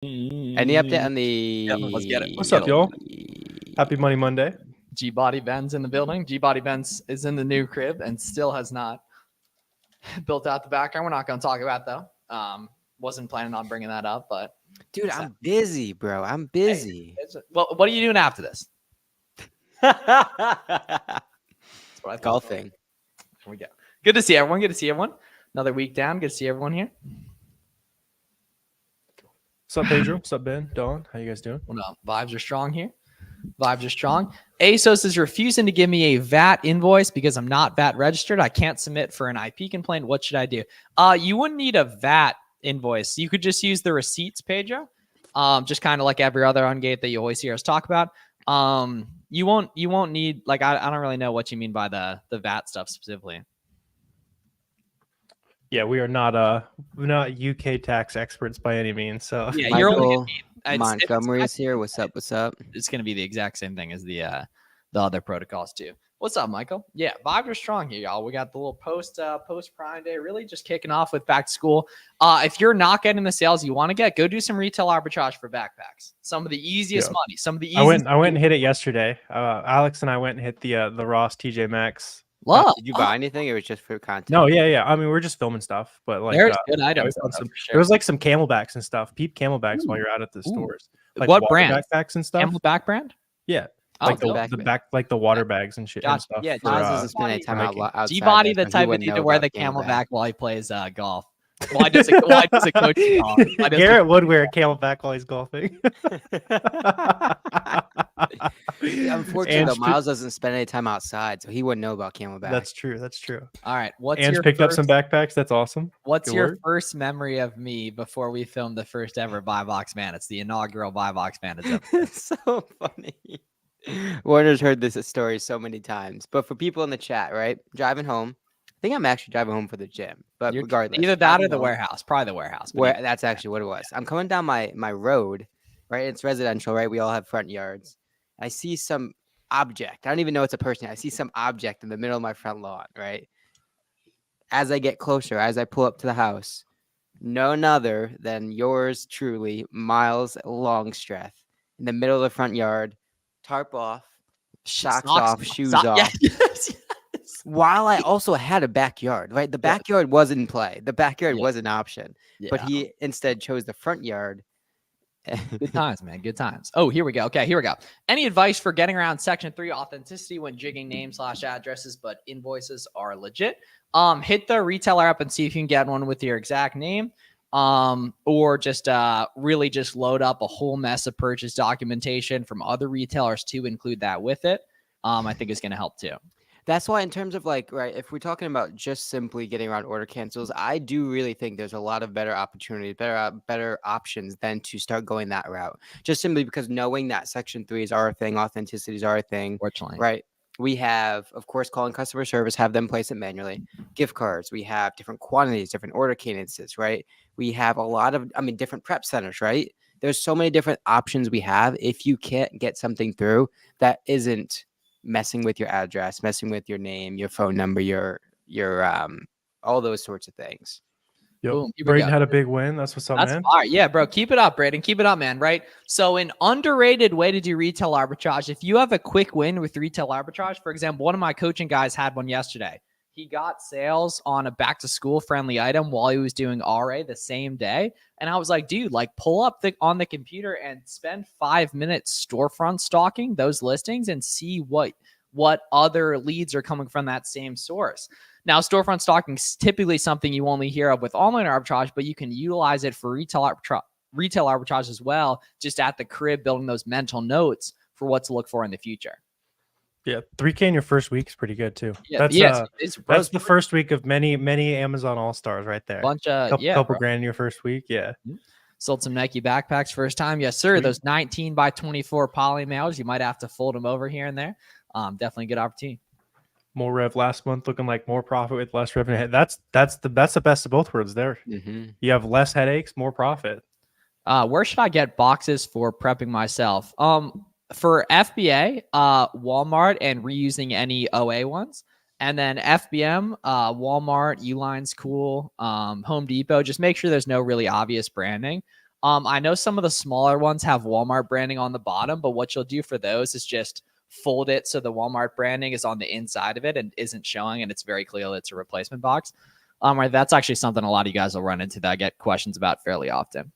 Any update on the... Yeah, let's get it. What's up, y'all? Happy Money Monday. G-Body Ben's in the building. G-Body Ben's is in the new crib and still has not built out the background. We're not going to talk about though. Wasn't planning on bringing that up, but dude, I'm busy, bro. I'm busy. Hey, well, what are you doing after this? Golfing. Here we go. Good to see everyone. Good to see everyone. Another week down. Good to see everyone here. What's up, Pedro? What's up, Ben? Dawn? How you guys doing? Well, no, vibes are strong here. Vibes are strong. ASOS is refusing to give me a VAT invoice because I'm not VAT registered. I can't submit for an IP complaint. What should I do? You wouldn't need a VAT invoice. You could just use the receipts, Pedro. Just kind of like every other ungate that you always hear us talk about. You won't need, like, I don't really know what you mean by the VAT stuff specifically. Yeah, we're not UK tax experts by any means. So yeah, Michael Montgomery's here. What's up? What's up? It's going to be the exact same thing as the other protocols too. What's up, Michael? Yeah, vibes are strong here, y'all. We got the little post Prime Day, really just kicking off with back to school. If you're not getting the sales you want to get, go do some retail arbitrage for backpacks. Some of the easiest money. Some of the easiest. I went and hit it yesterday. Alex and I went and hit the Ross TJ Maxx. Did you buy anything? It was just for content. No, yeah. I mean, we're just filming stuff, but like there's good items. There was like some Camelbacks and stuff. Peep Camelbacks while you're out at the stores. Like what brand? Backpacks and stuff. Camelback brand? Yeah. Like the back, like the water bags and shit. And stuff. Yeah, doesn't spend any time outside. G-Body, the type of dude to wear the Camelback while he plays golf. Why does a coach golf? Garrett would wear a Camelback while he's golfing. Unfortunately, though, Miles doesn't spend any time outside, so he wouldn't know about Camelback. That's true. All right. Ange picked up some backpacks. That's awesome. What's your first memory of me before we filmed the first ever Buy Box Man? It's the inaugural Buy Box Man. It's so funny. Warner's heard this story so many times, but for people in the chat, right? Driving home. I think I'm actually driving home for the gym, but regardless, either that or the warehouse. Probably the warehouse. That's actually what it was. I'm coming down my road, right? It's residential, right? We all have front yards. I see some object. I don't even know it's a person. I see some object in the middle of my front lawn, right? As I get closer, as I pull up to the house, none other than yours truly, Miles Longstreth, in the middle of the front yard, tarp off, socks off, shoes off. Yes. While I also had a backyard, right? The backyard was in play. The backyard was an option, but he instead chose the front yard. Good times, man. Good times. Oh, here we go. Okay, here we go. Any advice for getting around Section 3 authenticity when jigging names/addresses, but invoices are legit? Hit the retailer app and see if you can get one with your exact name. Or just really just load up a whole mess of purchase documentation from other retailers to include that with it. I think is going to help too. That's why, in terms of like, right, if we're talking about just simply getting around order cancels, I do really think there's a lot of better opportunities, better options than to start going that route. Just simply because knowing that Section 3s are a thing, authenticities are a thing. Fortunately, right? We have, of course, calling customer service, have them place it manually. Gift cards, we have different quantities, different order cadences, right? We have a lot of, different prep centers, right? There's so many different options we have. If you can't get something through that isn't messing with your address, messing with your name, your phone number, your all those sorts of things. Yo, Braden had a big win. That's what's up, man. All right. Yeah, bro. Keep it up, Braden. Keep it up, man. Right. So an underrated way to do retail arbitrage, if you have a quick win with retail arbitrage, for example, one of my coaching guys had one yesterday. He got sales on a back to school friendly item while he was doing RA the same day. And I was like, dude, like pull up on the computer and spend 5 minutes storefront stalking those listings and see what other leads are coming from that same source. Now, storefront stalking is typically something you only hear of with online arbitrage, but you can utilize it for retail arbitrage as well, just at the crib, building those mental notes for what to look for in the future. Yeah, 3K in your first week is pretty good too. Yeah, that's the first week of many Amazon All-Stars right there. Couple grand in your first week. Yeah. Sold some Nike backpacks first time. Yes, sir. Those 19 by 24 poly mailers, you might have to fold them over here and there. Definitely a good opportunity. More rev last month, looking like more profit with less revenue. That's the best of both worlds there. Mm-hmm. You have less headaches, more profit. Where should I get boxes for prepping myself? For FBA, Walmart, and reusing any OA ones. And then FBM, Walmart, Uline's cool, Home Depot. Just make sure there's no really obvious branding. I know some of the smaller ones have Walmart branding on the bottom, but what you'll do for those is just fold it so the Walmart branding is on the inside of it and isn't showing, and it's very clear that it's a replacement box. Right, that's actually something a lot of you guys will run into that I get questions about fairly often.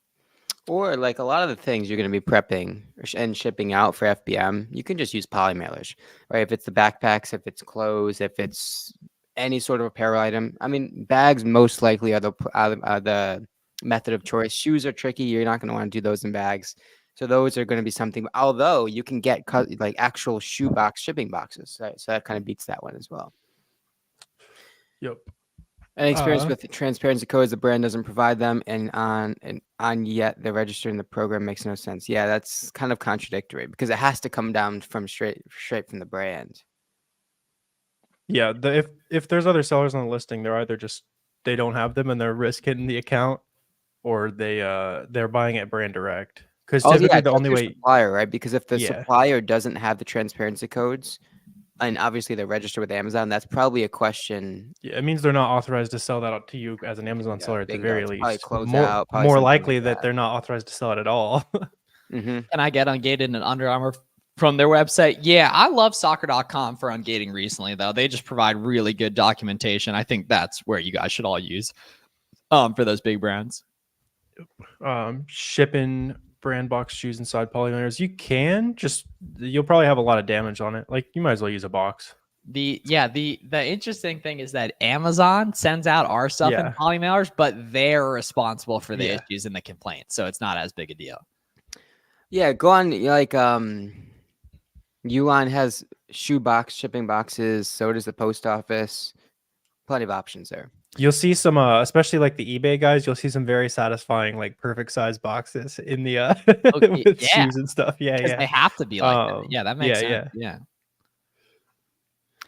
Or like a lot of the things you're going to be prepping and shipping out for FBM, you can just use poly mailers, right? If it's the backpacks, if it's clothes, if it's any sort of apparel item. I mean, bags most likely are the method of choice. Shoes are tricky. You're not going to want to do those in bags. So those are going to be something, although you can get like actual shoe box shipping boxes, right? So that kind of beats that one as well. Yep. An experience with transparency codes, the brand doesn't provide them, and on yet they're registered in the program makes no sense. Yeah, that's kind of contradictory because it has to come down from straight from the brand. Yeah, if there's other sellers on the listing, they're either just they don't have them and they're risking the account, or they're buying it brand direct. Because typically the only way supplier, right? Because if the supplier doesn't have the transparency codes, and obviously they're registered with Amazon, that's probably a question. Yeah, it means they're not authorized to sell that out to you as an Amazon seller at the very least. Probably more likely that they're not authorized to sell it at all. Can I get ungated and Under Armour from their website? Yeah, I love soccer.com for ungating recently, though. They just provide really good documentation. I think that's where you guys should all use for those big brands. Shipping brand box shoes inside polymailers, you'll probably have a lot of damage on it. Like, you might as well use a box. The interesting thing is that Amazon sends out our stuff in polymailers, but they're responsible for the issues and the complaints, so it's not as big a deal. Yeah, go on. Like Uline has shoe box shipping boxes, so does the post office. Plenty of options there. You'll see some, especially like the eBay guys, you'll see some very satisfying, like perfect size boxes in the with shoes and stuff. Yeah. They have to be like that. Yeah, that makes sense. Yeah.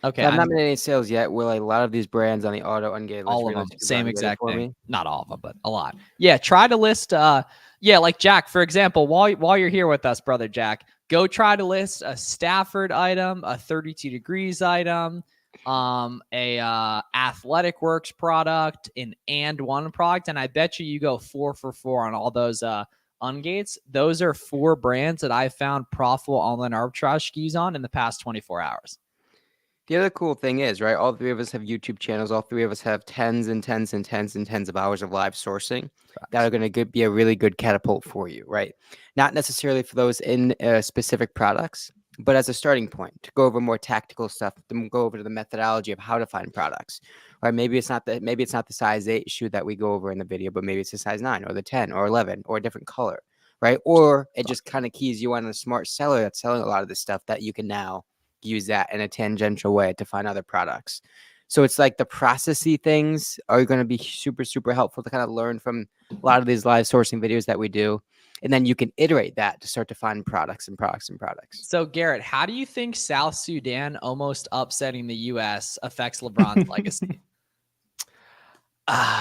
Okay. So I'm not made any sales yet. Will a lot of these brands on the auto ungated list? All of them. Same exact thing. Not all of them, but a lot. Yeah. Try to list, like Jack, for example, while you're here with us, brother Jack, go try to list a Stafford item, a 32 degrees item, a Athletic Works product, an And1 product, and I bet you go 4 for 4 on all those ungates. Those are 4 brands that I found profitable online arbitrage skis on in the past 24 hours. The other cool thing is, right, all 3 of us have YouTube channels. All 3 of us have tens and tens and tens and tens of hours of live sourcing that are going to be a really good catapult for you, right? Not necessarily for those in specific products, but as a starting point to go over more tactical stuff, to go over the methodology of how to find products. Right? Maybe it's not the size 8 shoe that we go over in the video, but maybe it's the size 9 or the 10 or 11 or a different color, right? Or it just kind of keys you on a smart seller that's selling a lot of this stuff that you can now use that in a tangential way to find other products. So it's like the processy things are going to be super, super helpful to kind of learn from a lot of these live sourcing videos that we do. And then you can iterate that to start to find products and products and products. So Garrett, how do you think South Sudan almost upsetting the U.S. affects LeBron's legacy?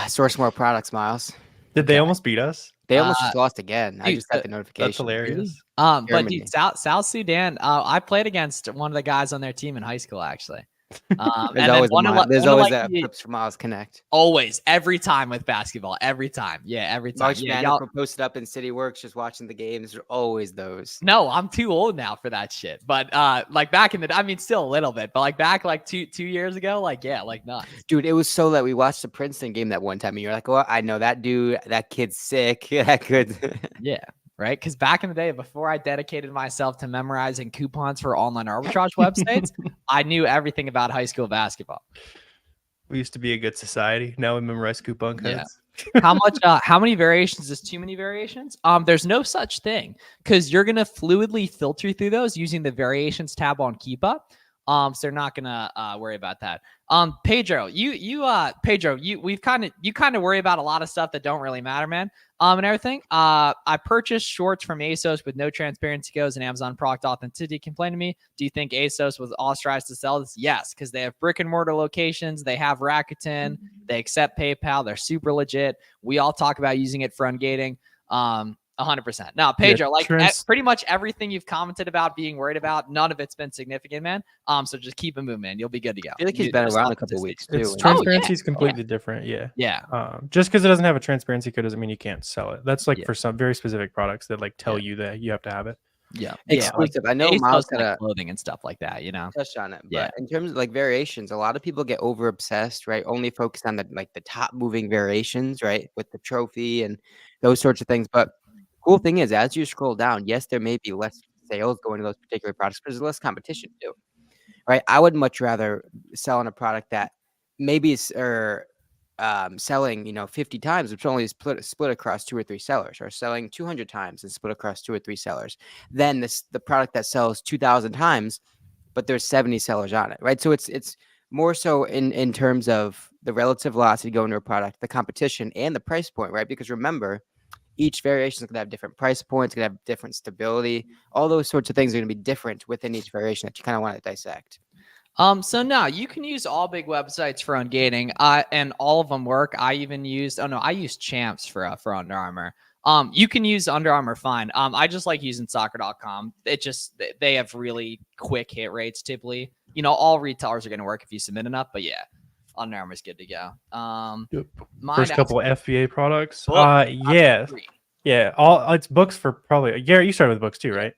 Source more products, Miles. Did they almost beat us? They almost just lost again. Dude, I just got the notification. That's hilarious. But dude, South Sudan, I played against one of the guys on their team in high school, actually. There's always that Clips for Miles Connect. Always, every time with basketball, every time. Yeah, every time. Y'all posted up in City Works just watching the games. There's always those. No, I'm too old now for that shit. But like back in the, I mean, still a little bit, but like back like two years ago, like nuts. Dude, it was so that we watched the Princeton game that one time, and you're like, "Oh, I know that dude. That kid's sick. That could." Yeah. Right? Because back in the day, before I dedicated myself to memorizing coupons for online arbitrage websites, I knew everything about high school basketball. We used to be a good society. Now we memorize coupon codes. Yeah. How many variations is too many variations? There's no such thing, because you're going to fluidly filter through those using the variations tab on Keepa. So they're not gonna worry about that. Pedro, you kind of worry about a lot of stuff that don't really matter, man. And everything. I purchased shorts from ASOS with no transparency codes and Amazon product authenticity. Complain to me. Do you think ASOS was authorized to sell this? Yes, because they have brick and mortar locations. They have Rakuten. They accept PayPal. They're super legit. We all talk about using it for ungating. 100%. Now, Pedro, Yeah, pretty much everything you've commented about being worried about, none of it's been significant, man. So just keep it moving, man. You'll be good to go. I feel like he's been around a couple weeks too. Its transparency is completely different. Yeah. Yeah. Just because it doesn't have a transparency code doesn't mean you can't sell it. That's like Yeah. for some very specific products that like tell you that you have to have it. Yeah. Exclusive. I know Miles got like clothing and stuff like that, you know. Touched on it. But in terms of like variations, a lot of people get over obsessed, right? Only focus on the top moving variations, right? With the trophy and those sorts of things. But cool thing is, as you scroll down, yes, there may be less sales going to those particular products, but there's less competition too, right? I would much rather sell on a product that maybe is selling 50 times, which only is split across 2 or 3 sellers, or selling 200 times and split across 2 or 3 sellers, than the product that sells 2,000 times, but there's 70 sellers on it, right? So it's more so in terms of the relative velocity going to a product, the competition, and the price point, right? Because remember, each variation is going to have different price points, going to have different stability. All those sorts of things are going to be different within each variation that you kind of want to dissect. So now you can use all big websites for ungating, and all of them work. I used Champs for Under Armour. You can use Under Armour fine. I just like using soccer.com. They have really quick hit rates typically. All retailers are going to work if you submit enough, but yeah, Under Armour's good to go. First couple of FBA products. Book, yeah. All it's books for probably. Garrett, you started with books too, right?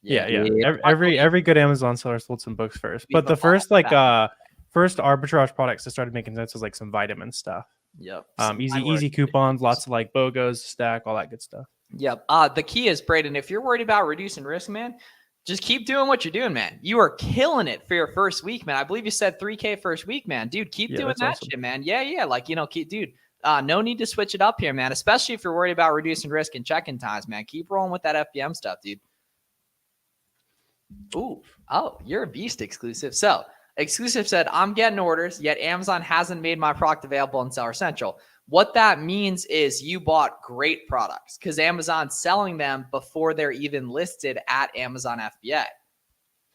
Yeah. Every good Amazon seller sold some books first, but the first first arbitrage products that started making sense was like some vitamin stuff. Yep. Easy coupons, lots of like BOGOs, stack, all that good stuff. Yep. The key is, Braden, if you're worried about reducing risk, man, just keep doing what you're doing, man. You are killing it for your first week, man. I believe you said 3K first week, man. Dude, keep doing that awesome shit, man. Yeah. Dude, no need to switch it up here, man. Especially if you're worried about reducing risk and check-in times, man. Keep rolling with that FBM stuff, dude. Ooh, you're a beast, Exclusive. So Exclusive said, I'm getting orders, yet Amazon hasn't made my product available in Seller Central. What that means is you bought great products because Amazon's selling them before they're even listed at Amazon FBA,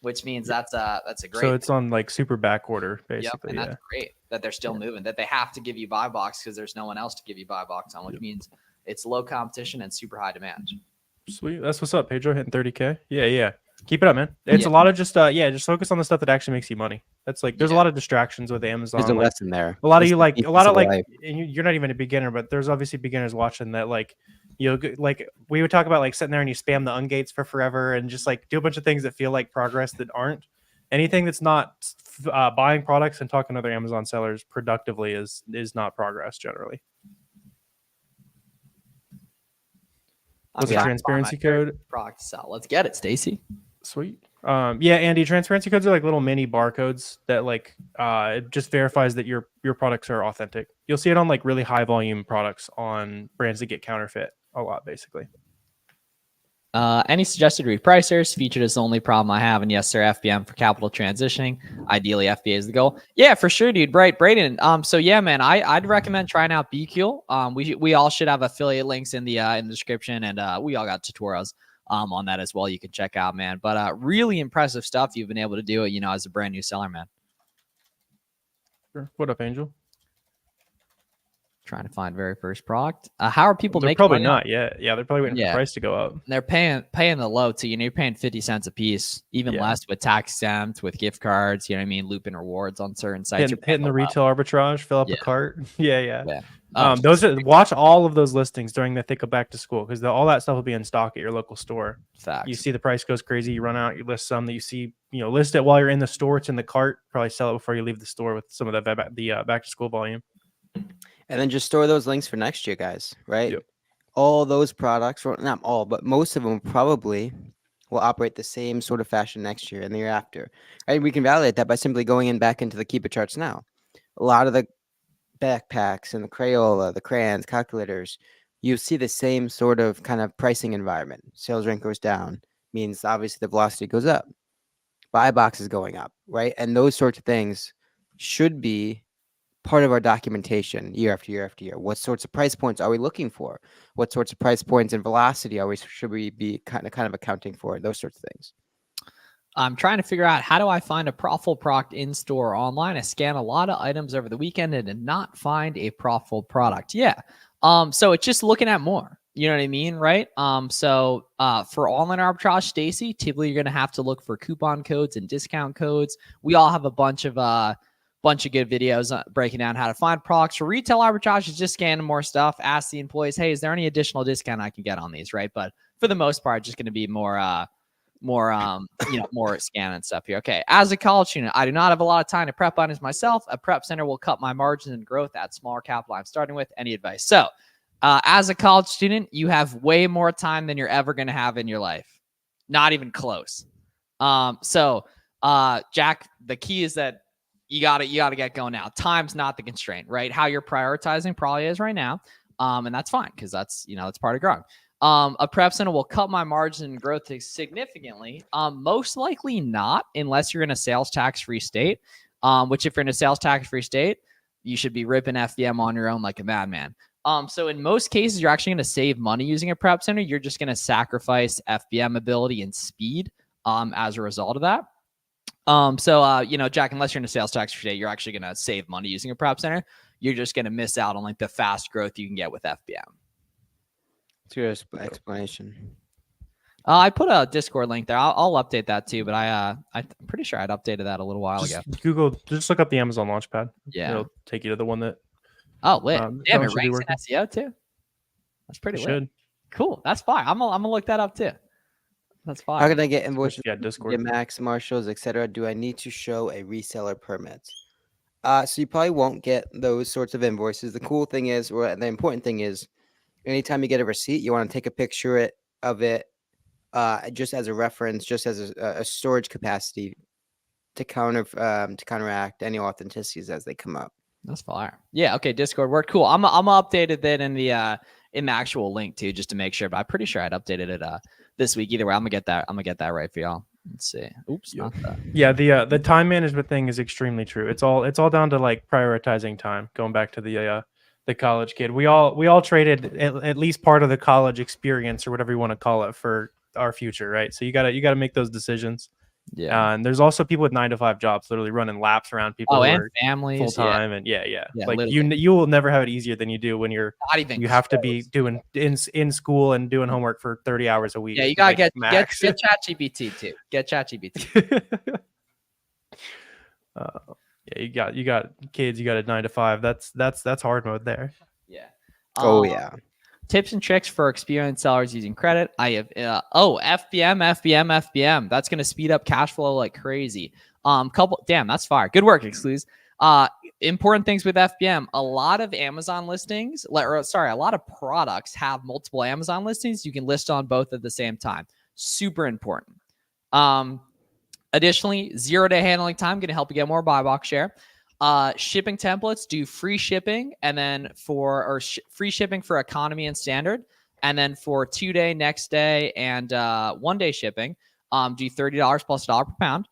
which means that's a great. So it's on like super back order, basically. Yep, and that's great that they're still moving, that they have to give you buy box because there's no one else to give you buy box on, which means it's low competition and super high demand. Sweet. That's what's up, Pedro, hitting 30K. Yeah. Keep it up, man. It's a lot of just focus on the stuff that actually makes you money. That's like there's a lot of distractions with Amazon. There's a lesson there. A lot of you're not even a beginner, but there's obviously beginners watching that like like we would talk about like sitting there and you spam the ungates for forever and just like do a bunch of things that feel like progress that aren't. Anything that's not buying products and talking to other Amazon sellers productively is not progress generally. What's the transparency code? Product to sell. Let's get it, Stacy. Sweet. Andy, transparency codes are like little mini barcodes that like it just verifies that your products are authentic. You'll see it on like really high volume products on brands that get counterfeit a lot, basically. Any suggested repricers? Featured is the only problem I have. And yes, sir, FBM for capital transitioning. Ideally, FBA is the goal. Yeah, for sure, dude. Right, Braden. So yeah, man, I'd recommend trying out BQL. We all should have affiliate links in the description, and we all got tutorials on that as well. You can check out, man. But really impressive stuff you've been able to do, as a brand new seller, man. Sure. What up, Angel? Trying to find very first product. How are people making probably money? Not yet. Yeah, they're probably waiting for the price to go up. They're paying the low too. You're paying 50 cents a piece, even less with tax exempt, with gift cards. You know what I mean? Looping rewards on certain sites. Hitting the retail arbitrage, fill up a cart. Yeah. Yeah. Watch all of those listings during the thick of back to school because all that stuff will be in stock at your local store. Facts. You see the price goes crazy, you run out, you list some that you see, list it while you're in the store. It's in the cart. Probably sell it before you leave the store with some of the back to school volume. And then just store those links for next year, guys, right? Yep. All those products, well, not all, but most of them probably will operate the same sort of fashion next year and the year after. Right? We can validate that by simply going back into the Keep It charts now. A lot of the backpacks and the Crayola, the crayons, calculators, you see the same sort of kind of pricing environment. Sales rank goes down, means obviously the velocity goes up. Buy box is going up, right? And those sorts of things should be part of our documentation year after year after year. What sorts of price points are we looking for? What sorts of price points and velocity should we be kind of accounting for? Those sorts of things. I'm trying to figure out how do I find a profitable product in store or online. I scan a lot of items over the weekend and did not find a profitable product. Yeah. So it's just looking at more. You know what I mean? Right. So for online arbitrage, Stacy, typically you're going to have to look for coupon codes and discount codes. We all have a bunch of good videos breaking down how to find products. For retail arbitrage, is just scanning more stuff. Ask the employees, hey, is there any additional discount I can get on these? Right. But for the most part, just going to be more scanning stuff here. Okay. As a college student, I do not have a lot of time to prep items myself. A prep center will cut my margins and growth at smaller capital I'm starting with. Any advice? So as a college student, you have way more time than you're ever going to have in your life. Not even close. So Jack, the key is that you gotta get going now. Time's not the constraint, right? How you're prioritizing probably is right now. And that's fine because that's part of growing. A prep center will cut my margin and growth significantly. Most likely not, unless you're in a sales tax-free state. Which if you're in a sales tax-free state, you should be ripping FBM on your own like a madman. So in most cases, you're actually going to save money using a prep center. You're just going to sacrifice FBM ability and speed as a result of that. Jack, unless you're in a sales tax state, you're actually going to save money using a prep center. You're just going to miss out on like the fast growth you can get with FBM. It's your explanation. I put a Discord link there. I'll update that too, but I'm pretty sure I'd updated that a little while ago. Just look up the Amazon Launchpad. Yeah. It'll take you to the one that. Oh, lit. Damn, it ranks in SEO too. That's pretty lit. Should. Cool. That's fine. I'm gonna look that up too. That's fine. How can I get invoices? Yeah, Discord. Get Max, Marshalls, etc. Do I need to show a reseller permit? So you probably won't get those sorts of invoices. The cool thing is, or the important thing is, anytime you get a receipt, you want to take a picture of it, just as a reference, just as a storage capacity to counteract any authenticities as they come up. That's fire. Yeah. Okay. Discord worked. Cool. I'm updated that in the actual link too, just to make sure. But I'm pretty sure I'd updated it this week. Either way, I'm gonna get that right for y'all. Let's see. Oops. Not that. Yeah. The time management thing is extremely true. It's all down to like prioritizing time. Going back to the college kid, we all traded at least part of the college experience or whatever you want to call it for our future, right? So you gotta make those decisions. Yeah. And there's also people with 9-to-5 jobs literally running laps around people who and are families full time. Yeah. And yeah. Yeah, Like literally. you will never have it easier than you do when you're Not even you have to be doing in school and doing homework for 30 hours a week. Yeah, you gotta get max. get ChatGPT too. Get ChatGPT. Yeah, you got kids, you got a 9-to-5. That's hard mode there. Yeah. Yeah. Tips and tricks for experienced sellers using credit. I have FBM. That's gonna speed up cash flow like crazy. Damn, that's fire. Good work, Exclusive. Important things with FBM. A lot of Amazon listings, a lot of products have multiple Amazon listings. You can list on both at the same time. Super important. Additionally, 0-day handling time going to help you get more buy box share. Shipping templates do free shipping, and then free shipping for economy and standard, and then for 2-day, next day, and 1-day shipping, do $30 plus $1 per pound,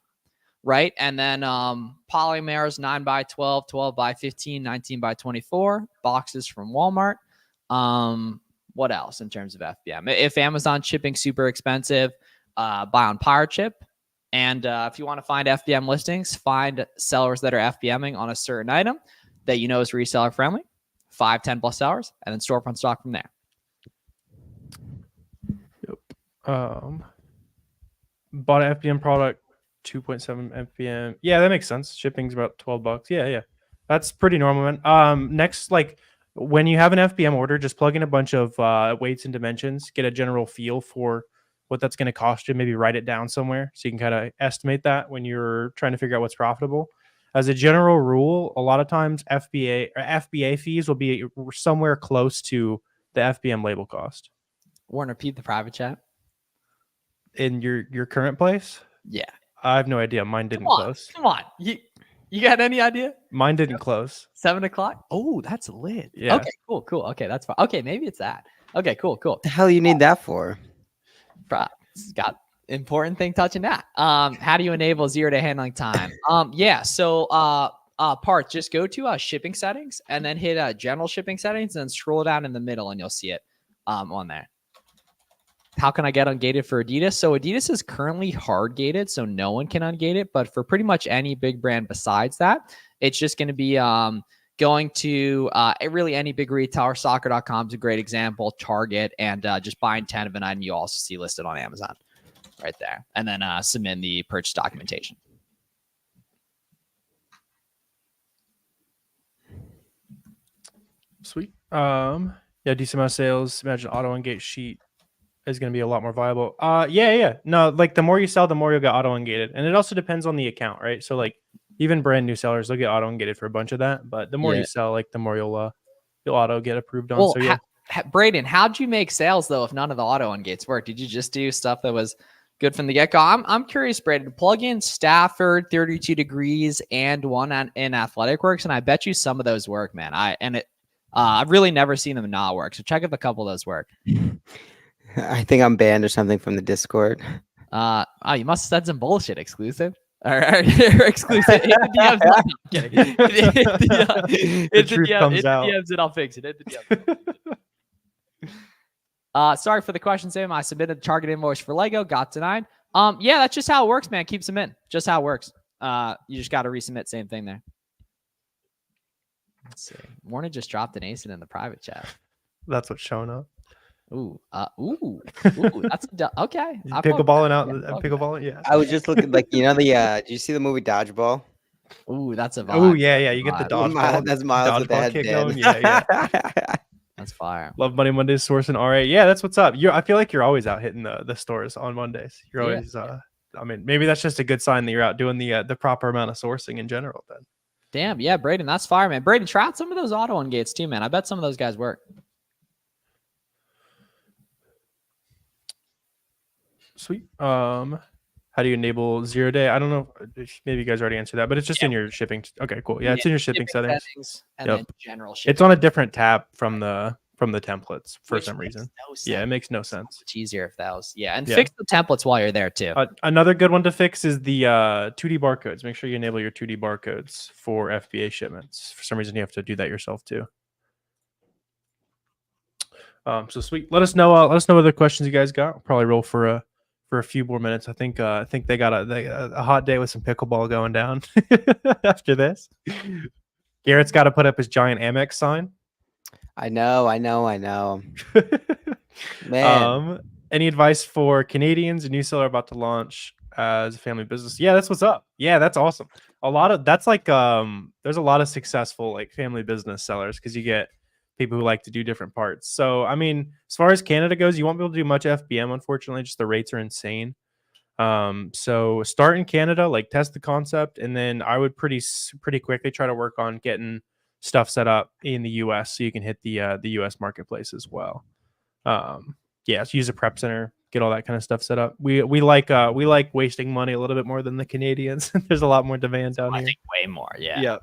right? And then polymers 9x12, 12x15, 19x24 boxes from Walmart. What else in terms of FBM? If Amazon shipping super expensive, buy on Pirate Ship. And if you want to find FBM listings, find sellers that are FBMing on a certain item that you know is reseller friendly, 5, 10 plus sellers, and then storefront stock from there. Yep. Bought an FBM product, 2.7 FBM. Yeah, that makes sense. Shipping's about $12. Yeah. That's pretty normal, man. Next, like when you have an FBM order, just plug in a bunch of weights and dimensions, get a general feel for what that's going to cost you. Maybe write it down somewhere so you can kind of estimate that when you're trying to figure out what's profitable. As a general rule, a lot of times FBA fees will be somewhere close to the FBM label cost. Warren, repeat the private chat. In your current place? Yeah. I have no idea. Mine didn't close. Come on. You got any idea? Mine didn't close. 7 o'clock? Oh, that's lit. Yeah. Okay, cool. Okay, that's fine. Okay, maybe it's that. Okay, cool. What the hell you need that for? It's got important thing touching that. How do you enable 0-day handling time? So parts, just go to shipping settings and then hit general shipping settings and scroll down in the middle and you'll see it on there. How can I get ungated for Adidas? So Adidas is currently hard gated, so no one can ungate it. But for pretty much any big brand besides that, it's just going to be going to really any big retailer. Soccer.com is a great example. Target, and just buying 10 of an item you also see listed on Amazon right there. And then submit the purchase documentation. Sweet. Yeah, decent amount of sales. Imagine auto engage sheet is going to be a lot more viable. Yeah. No, like the more you sell, the more you'll get auto ungated. And it also depends on the account, right? So like even brand new sellers, they'll get auto ungated for a bunch of that. But the more you sell, like the more you'll auto get approved on. Well, so yeah. Braden, how'd you make sales though if none of the auto ungates worked? Did you just do stuff that was good from the get-go? I'm curious, Braden. Plug in Stafford, 32 Degrees, and one in Athletic Works, and I bet you some of those work, man. I've really never seen them not work. So check if a couple of those work. I think I'm banned or something from the Discord. Oh, you must have said some bullshit. Exclusive. All right, exclusive. Hit the DMs. No, I'm kidding. Hit the DMs and I'll fix it. Hit the DMs. Sorry for the question, Sam. I submitted the target invoice for Lego. Got denied. Yeah, that's just how it works, man. Keeps them in. Just how it works. You just got to resubmit. Same thing there. Let's see. Warner just dropped an ace in the private chat. That's what's showing up. Ooh, that's okay. Pickleballing out, pickleballing. Yeah. I was just looking like, you know, did you see the movie Dodgeball? Ooh, that's a vibe. Oh yeah. You get the dodgeball. That's Miles with the kick going. Yeah. That's fire. Love Monday Mondays sourcing. All right. Yeah, that's what's up. I feel like you're always out hitting the stores on Mondays. You're always I mean, maybe that's just a good sign that you're out doing the proper amount of sourcing in general then. Damn, yeah, Braden, that's fire, man. Braden, try out some of those auto ungates too, man. I bet some of those guys work. Sweet. How do you enable 0 day? I don't know. Maybe you guys already answered that, but it's just in your shipping. Okay, cool. Yeah, it's in your shipping settings. And then general shipping. It's on a different tab from the templates for some reason. It makes no sense. It's easier if that was fix the templates while you're there too. Another good one to fix is the 2D barcodes. Make sure you enable your 2D barcodes for FBA shipments. For some reason, you have to do that yourself too. So sweet. Let us know what other questions you guys got. I'll probably roll for a few more minutes. I think they got a hot day with some pickleball going down after this. Garrett's got to put up his giant Amex sign. I know. Man. Any advice for Canadians? A new seller about to launch as a family business? Yeah, that's what's up. Yeah, that's awesome. There's a lot of successful like family business sellers because you get people who like to do different parts. So, I mean, as far as Canada goes, you won't be able to do much FBM, unfortunately. Just the rates are insane. So start in Canada, like test the concept, and then I would pretty quickly try to work on getting stuff set up in the US so you can hit the US marketplace as well. So use a prep center, get all that kind of stuff set up. We like wasting money a little bit more than the Canadians. There's a lot more demand down here. I think way more. Yeah.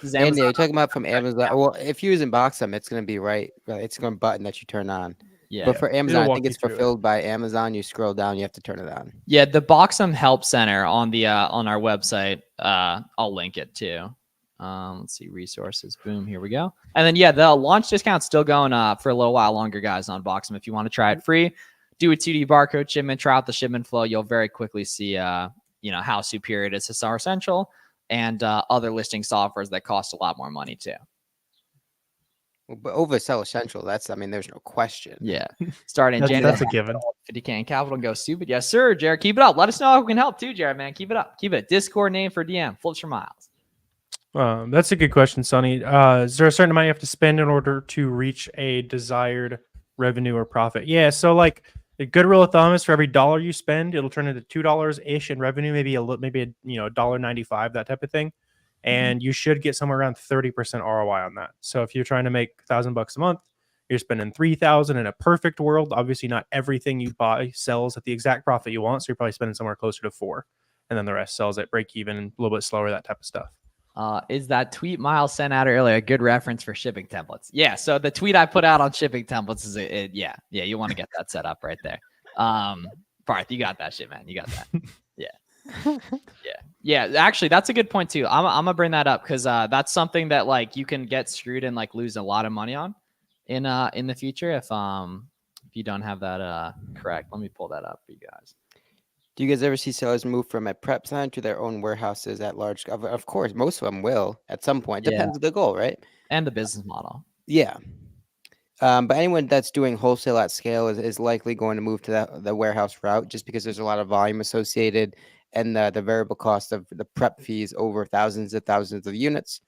And you're talking about from Amazon. Well, if you're using Boxum, it's going to be right. It's going to button that you turn on. Yeah. But for Amazon, I think it's fulfilled by Amazon. You scroll down, you have to turn it on. Yeah, the Boxum Help Center on the on our website. I'll link it too. Let's see, resources. Boom, here we go. And then the launch discount's still going for a little while longer, guys, on Boxum. If you want to try it free, do a 2D barcode shipment, try out the shipment flow. You'll very quickly see how superior it is to Seller Central and other listing softwares that cost a lot more money too. But over Seller Central, there's no question. Yeah. Starting in January. That's a given. 50K in capital and go stupid. Yes, sir, Jared. Keep it up. Let us know how we can help too, Jared, man. Keep it up. Keep it. Discord name for DM. Flips for miles. That's a good question, Sonny. Is there a certain amount you have to spend in order to reach a desired revenue or profit? Yeah. So like a good rule of thumb is for every $1 you spend, it'll turn into $2-ish in revenue, maybe $1.95, that type of thing. And you should get somewhere around 30% ROI on that. So if you're trying to make $1,000 a month, you're spending $3,000 in a perfect world. Obviously, not everything you buy sells at the exact profit you want. So you're probably spending somewhere closer to $4,000, and then the rest sells at break even and a little bit slower, that type of stuff. Is that tweet Miles sent out earlier a good reference for shipping templates? Yeah. So the tweet I put out on shipping templates is yeah. You want to get that set up right there. Parth, you got that shit, man. You got that. Yeah. Yeah. Actually, that's a good point too. I'm gonna bring that up because that's something that like you can get screwed and like lose a lot of money on in the future if you don't have that correct. Let me pull that up for you guys. Do you guys ever see sellers move from a prep center to their own warehouses at large? Of course, most of them will at some point. Yeah. Depends on the goal, right? And the business model. Yeah. But anyone that's doing wholesale at scale is likely going to move to the warehouse route just because there's a lot of volume associated, and the variable cost of the prep fees over thousands of units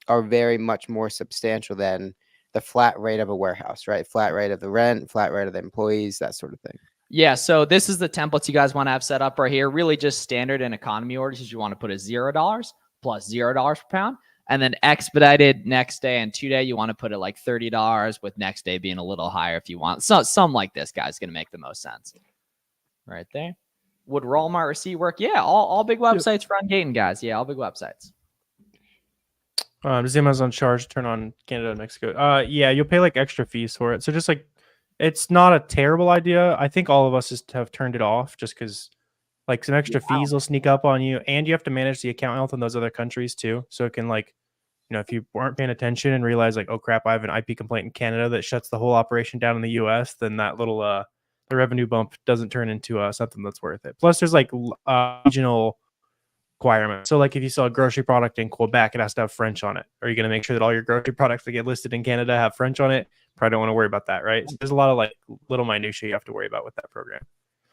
are very much more substantial than the flat rate of a warehouse, right? Flat rate of the rent, flat rate of the employees, that sort of thing. Yeah, so this is the templates you guys want to have set up right here. Really just standard and economy orders is you want to put a $0 plus $0 per pound. And then expedited next day and 2 day, you want to put it like $30 with next day being a little higher if you want. So some like this guy's going to make the most sense. Right there. Would Walmart receipt work? Yeah, all big websites run gating, guys. Yeah, all big websites. Does Amazon charge turn on Canada and Mexico? Yeah, you'll pay like extra fees for it. So just like, it's not a terrible idea. I think all of us just have turned it off just because like some extra fees will sneak up on you, and you have to manage the account health in those other countries too. So it can like, you know, if you aren't paying attention and realize like, oh crap, I have an IP complaint in Canada that shuts the whole operation down in the US, then that little the revenue bump doesn't turn into something that's worth it. Plus there's like regional requirements. So like if you sell a grocery product in Quebec, it has to have French on it. Are you going to make sure that all your grocery products that get listed in Canada have French on it? Probably don't want to worry about that, right? So there's a lot of like little minutia you have to worry about with that program.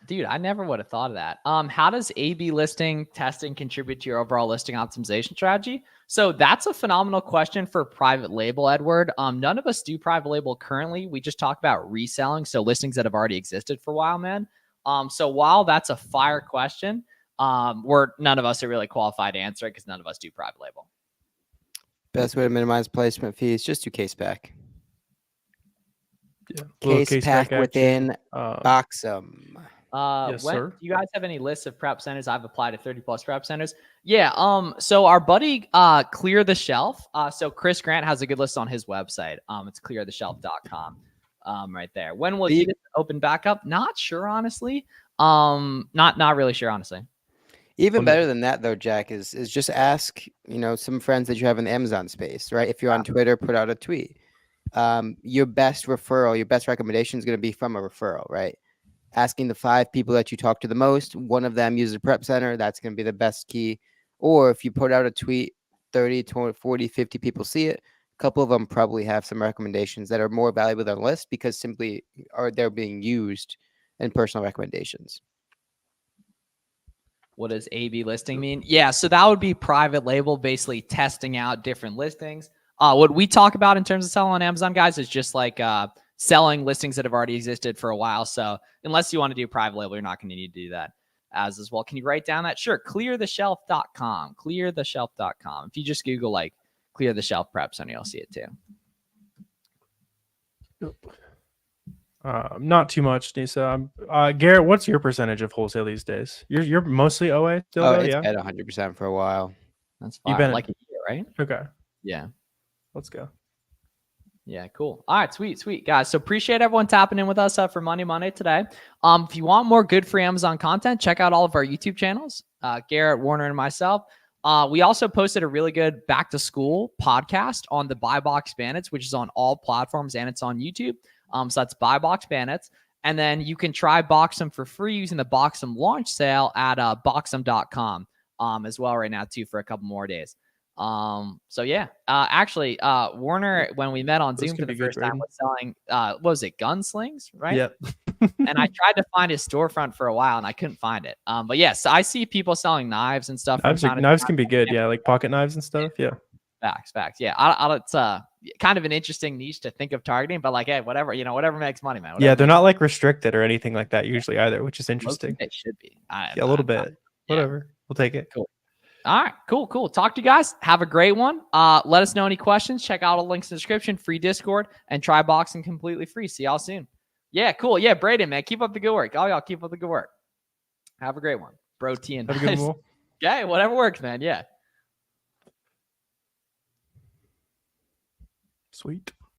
Dude, I never would have thought of that. How does A/B listing testing contribute to your overall listing optimization strategy? So that's a phenomenal question for private label, Edward. None of us do private label currently. We just talk about reselling, so listings that have already existed for a while, man. So while that's a fire question, none of us are really qualified to answer it because none of us do private label. Best way to minimize placement fees, just do case pack. Yeah, case pack within Boxum. Yes, sir. Do you guys have any lists of prep centers? I've applied to 30 plus prep centers. Yeah. So our buddy, Clear the Shelf. So Chris Grant has a good list on his website. It's cleartheshelf.com. Right there. When will you open back up? Not sure, honestly. Not really sure, honestly. Even better than that, though, Jack, is just ask, some friends that you have in the Amazon space, right? If you're on Twitter, put out a tweet. Your best referral, your best recommendation is going to be from a referral, right? Asking the 5 people that you talk to the most, one of them uses a prep center, that's going to be the best key. Or if you put out a tweet, 30, 20, 40, 50 people see it, a couple of them probably have some recommendations that are more valuable than the list because simply they're being used in personal recommendations. What does A/B listing mean? Yeah, so that would be private label, basically testing out different listings. What we talk about in terms of selling on Amazon, guys, is just like selling listings that have already existed for a while. So unless you want to do private label, you're not going to need to do that as well. Can you write down that? Sure. Cleartheshelf.com. Cleartheshelf.com. If you just Google like Clear the Shelf Prep Center, you'll see it too. Not too much, Nisa. Garrett, what's your percentage of wholesale these days? You're mostly OA still? Oh, it's at 100% for a while. That's fine. You've been like a year, right? Okay. Yeah. Let's go. Yeah, cool. All right, sweet, guys. So appreciate everyone tapping in with us for Monday today. If you want more good free Amazon content, check out all of our YouTube channels, Garrett, Warner, and myself. We also posted a really good back to school podcast on the Buy Box Bandits, which is on all platforms and it's on YouTube. So that's Buy Box Bandits. And then you can try Boxum for free using the Boxum launch sale at boxum.com as well right now too for a couple more days. So yeah, actually, Warner, when we met on Zoom for the first time, was selling, what was it, gunslings, right? Yep. And I tried to find his storefront for a while and I couldn't find it. But yes, I see people selling knives and stuff. Knives can be good. Yeah. Like pocket knives and stuff. Yeah. Facts. Yeah. It's kind of an interesting niche to think of targeting, but like, hey, whatever makes money, man. Yeah. They're not like restricted or anything like that usually either, which is interesting. It should be. Yeah, a little bit. Whatever. We'll take it. Cool. All right, cool. Talk to you guys. Have a great one. Let us know any questions. Check out all the links in the description, free Discord, and try Boxing completely free. See y'all soon. Yeah, cool. Yeah, Braden, man, keep up the good work. All y'all keep up the good work. Have a great one. Bro T and have a good one. Yeah, whatever works, man. Yeah. Sweet.